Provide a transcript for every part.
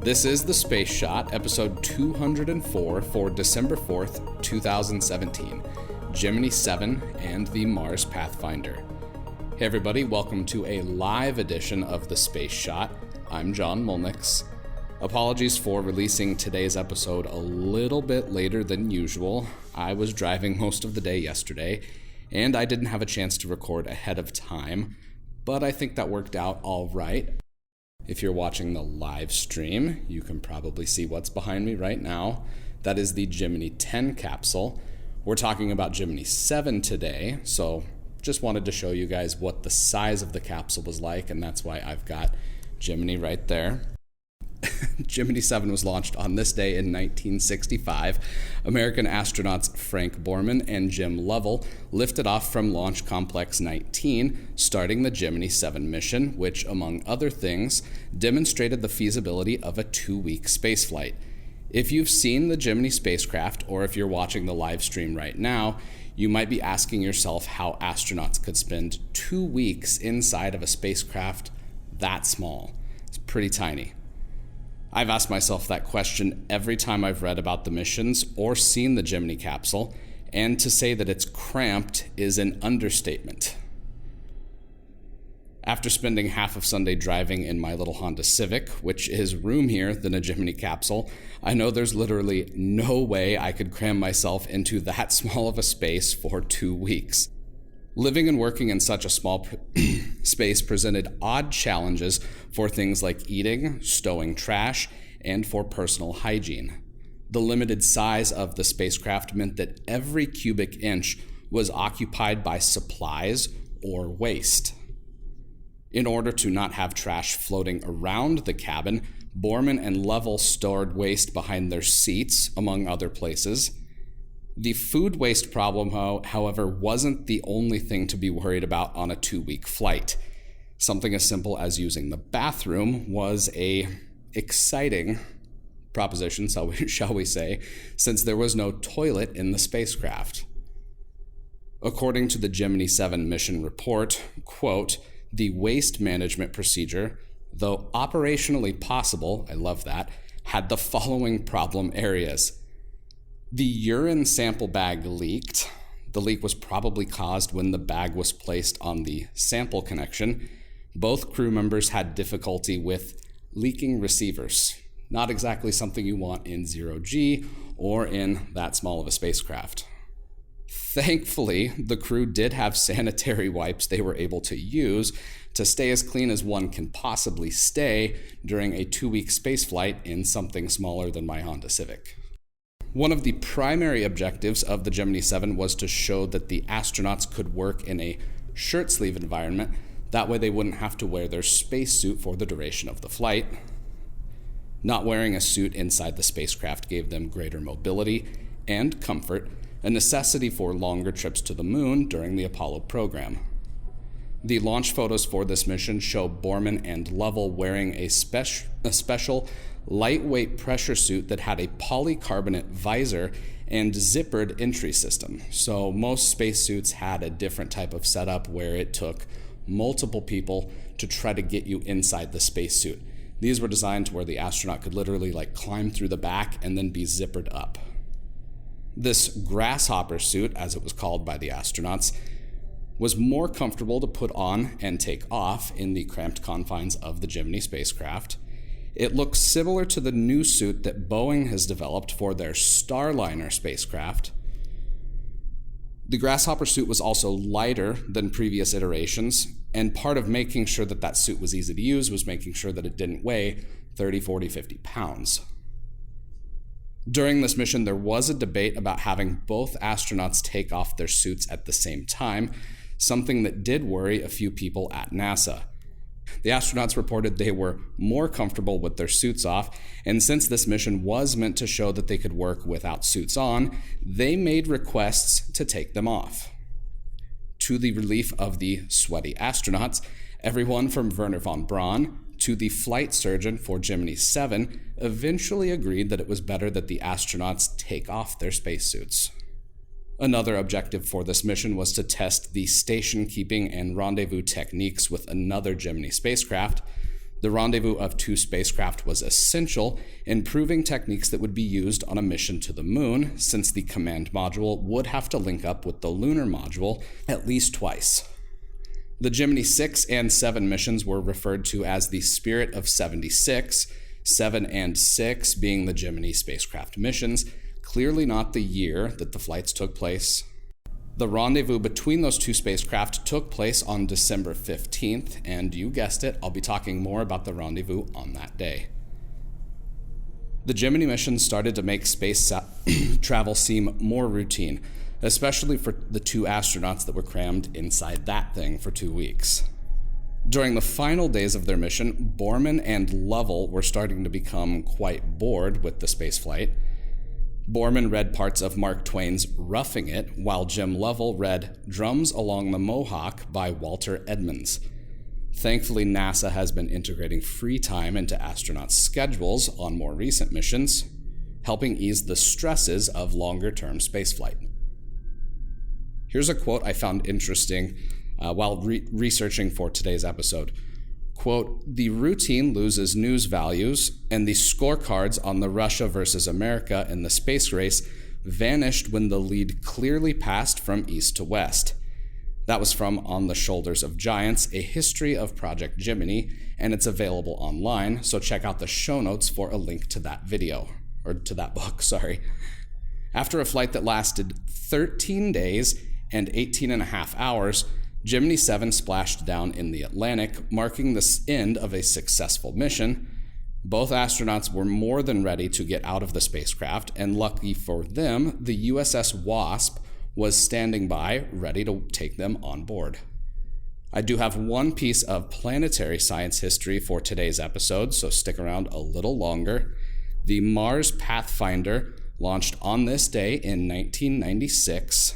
This is The Space Shot, episode 204 for December 4th, 2017, Gemini 7 and the Mars Pathfinder. Hey everybody, welcome to a live edition of The Space Shot. I'm John Mulnix. Apologies for releasing today's episode a little bit later than usual. I was driving most of the day yesterday, and I didn't have a chance to record ahead of time, but I think that worked out all right. If you're watching the live stream, you can probably see what's behind me right now. That is the Gemini 10 capsule. We're talking about Gemini 7 today, so just wanted to show you guys what the size of the capsule was like, and that's why I've got Gemini right there. Gemini 7 was launched on this day in 1965. American astronauts Frank Borman and Jim Lovell lifted off from Launch Complex 19, starting the Gemini 7 mission, which, among other things, demonstrated the feasibility of a 2-week spaceflight. If you've seen the Gemini spacecraft, or if you're watching the live stream right now, you might be asking yourself how astronauts could spend 2 weeks inside of a spacecraft that small. It's pretty tiny. I've asked myself that question every time I've read about the missions or seen the Gemini capsule, and to say that it's cramped is an understatement. After spending half of Sunday driving in my little Honda Civic, which is roomier than a Gemini capsule, I know there's literally no way I could cram myself into that small of a space for 2 weeks. Living and working in such a small space presented odd challenges for things like eating, stowing trash, and for personal hygiene. The limited size of the spacecraft meant that every cubic inch was occupied by supplies or waste. In order to not have trash floating around the cabin, Borman and Lovell stored waste behind their seats, among other places. The food waste problem, however, wasn't the only thing to be worried about on a 2-week flight. Something as simple as using the bathroom was a exciting proposition, shall we say, since there was no toilet in the spacecraft. According to the Gemini 7 mission report, quote, "The waste management procedure, though operationally possible," I love that, "had the following problem areas. The urine sample bag leaked. The leak was probably caused when the bag was placed on the sample connection. Both crew members had difficulty with leaking receivers. Not exactly something you want in 0G or in that small of a spacecraft. Thankfully, the crew did have sanitary wipes they were able to use to stay as clean as one can possibly stay during a 2-week spaceflight in something smaller than my Honda Civic." One of the primary objectives of the Gemini 7 was to show that the astronauts could work in a shirt sleeve environment. That way they wouldn't have to wear their spacesuit for the duration of the flight. Not wearing a suit inside the spacecraft gave them greater mobility and comfort, a necessity for longer trips to the moon during the Apollo program. The launch photos for this mission show Borman and Lovell wearing a special lightweight pressure suit that had a polycarbonate visor and zippered entry system. So most spacesuits had a different type of setup where it took multiple people to try to get you inside the spacesuit. These were designed to where the astronaut could literally climb through the back and then be zippered up. This grasshopper suit, as it was called by the astronauts, was more comfortable to put on and take off in the cramped confines of the Gemini spacecraft. It looks similar to the new suit that Boeing has developed for their Starliner spacecraft. The grasshopper suit was also lighter than previous iterations, and part of making sure that that suit was easy to use was making sure that it didn't weigh 30, 40, 50 pounds. During this mission, there was a debate about having both astronauts take off their suits at the same time, something that did worry a few people at NASA. The astronauts reported they were more comfortable with their suits off, and since this mission was meant to show that they could work without suits on, they made requests to take them off. To the relief of the sweaty astronauts, everyone from Wernher von Braun to the flight surgeon for Gemini 7 eventually agreed that it was better that the astronauts take off their spacesuits. Another objective for this mission was to test the station keeping and rendezvous techniques with another Gemini spacecraft. The rendezvous of two spacecraft was essential in proving techniques that would be used on a mission to the moon, since the command module would have to link up with the lunar module at least twice. The Gemini 6 and 7 missions were referred to as the Spirit of 76, 7 and 6 being the Gemini spacecraft missions, clearly not the year that the flights took place. The rendezvous between those two spacecraft took place on December 15th, and you guessed it, I'll be talking more about the rendezvous on that day. The Gemini mission started to make space travel seem more routine, especially for the two astronauts that were crammed inside that thing for 2 weeks. During the final days of their mission, Borman and Lovell were starting to become quite bored with the spaceflight. Borman read parts of Mark Twain's Roughing It, while Jim Lovell read Drums Along the Mohawk by Walter Edmonds. Thankfully, NASA has been integrating free time into astronauts' schedules on more recent missions, helping ease the stresses of longer-term spaceflight. Here's a quote I found interesting while researching for today's episode. Quote, "The routine loses news values, and the scorecards on the Russia versus America in the space race vanished when the lead clearly passed from east to west." That was from On the Shoulders of Giants, a history of Project Gemini, and it's available online, so check out the show notes for a link to that video, or to that book, sorry. After a flight that lasted 13 days and 18 and a half hours, Gemini 7 splashed down in the Atlantic, marking the end of a successful mission. Both astronauts were more than ready to get out of the spacecraft, and lucky for them, the USS Wasp was standing by, ready to take them on board. I do have one piece of planetary science history for today's episode, so stick around a little longer. The Mars Pathfinder launched on this day in 1996.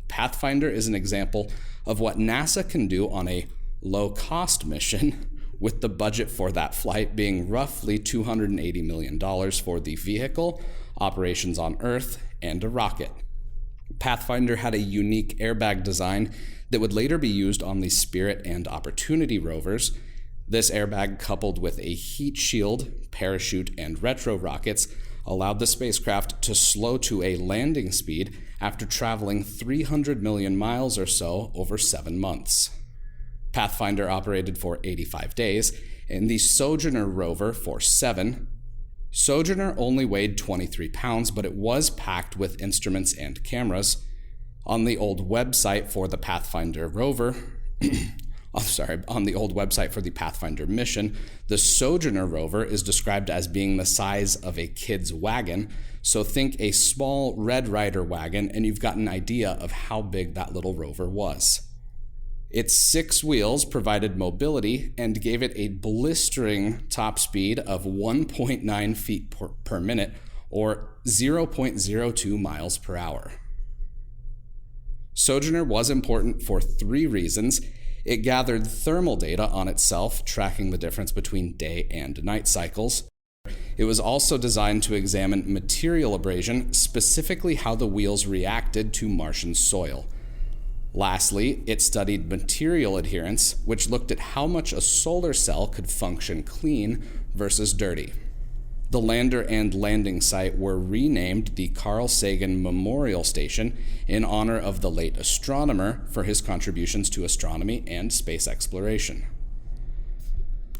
Pathfinder is an example of what NASA can do on a low-cost mission, with the budget for that flight being roughly $280 million for the vehicle, operations on Earth, and a rocket. Pathfinder had a unique airbag design that would later be used on the Spirit and Opportunity rovers. This airbag, coupled with a heat shield, parachute, and retro rockets, allowed the spacecraft to slow to a landing speed after traveling 300 million miles or so over 7 months. Pathfinder operated for 85 days, and the Sojourner rover for 7. Sojourner only weighed 23 pounds, but it was packed with instruments and cameras. On the old website for the Pathfinder rover, on the old website for the Pathfinder mission, the Sojourner rover is described as being the size of a kid's wagon. So think a small Red Ryder wagon, and you've got an idea of how big that little rover was. Its 6 wheels provided mobility and gave it a blistering top speed of 1.9 feet per minute, or 0.02 miles per hour. Sojourner was important for 3 reasons. It gathered thermal data on itself, tracking the difference between day and night cycles. It was also designed to examine material abrasion, specifically how the wheels reacted to Martian soil. Lastly, it studied material adherence, which looked at how much a solar cell could function clean versus dirty. The lander and landing site were renamed the Carl Sagan Memorial Station in honor of the late astronomer for his contributions to astronomy and space exploration.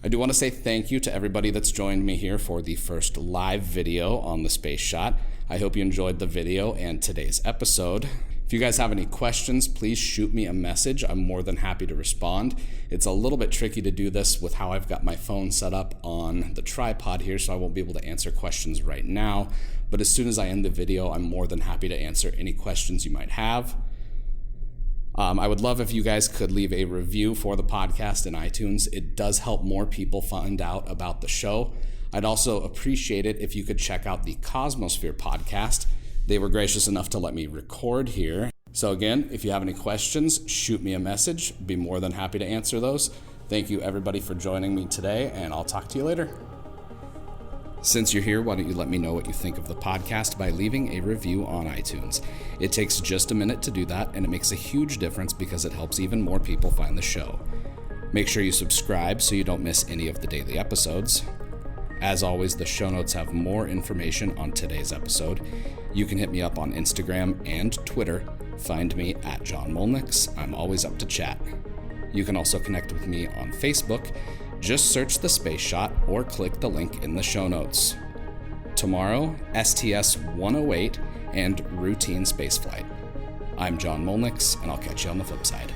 I do want to say thank you to everybody that's joined me here for the first live video on the Space Shot. I hope you enjoyed the video and today's episode. If you guys have any questions, please shoot me a message. I'm more than happy to respond. It's a little bit tricky to do this with how I've got my phone set up on the tripod here, so I won't be able to answer questions right now. But as soon as I end the video, I'm more than happy to answer any questions you might have. I would love if you guys could leave a review for the podcast in iTunes. It does help more people find out about the show. I'd also appreciate it if you could check out the Cosmosphere podcast. They were gracious enough to let me record here. So again, if you have any questions, shoot me a message. Be more than happy to answer those. Thank you everybody for joining me today, and I'll talk to you later. Since you're here, why don't you let me know what you think of the podcast by leaving a review on iTunes. It takes just a minute to do that, and it makes a huge difference because it helps even more people find the show. Make sure you subscribe so you don't miss any of the daily episodes. As always, the show notes have more information on today's episode. You can hit me up on Instagram and Twitter. Find me at John Molnix. I'm always up to chat. You can also connect with me on Facebook. Just search The Space Shot or click the link in the show notes. Tomorrow, STS-108 and routine spaceflight. I'm John Molnix, and I'll catch you on the flip side.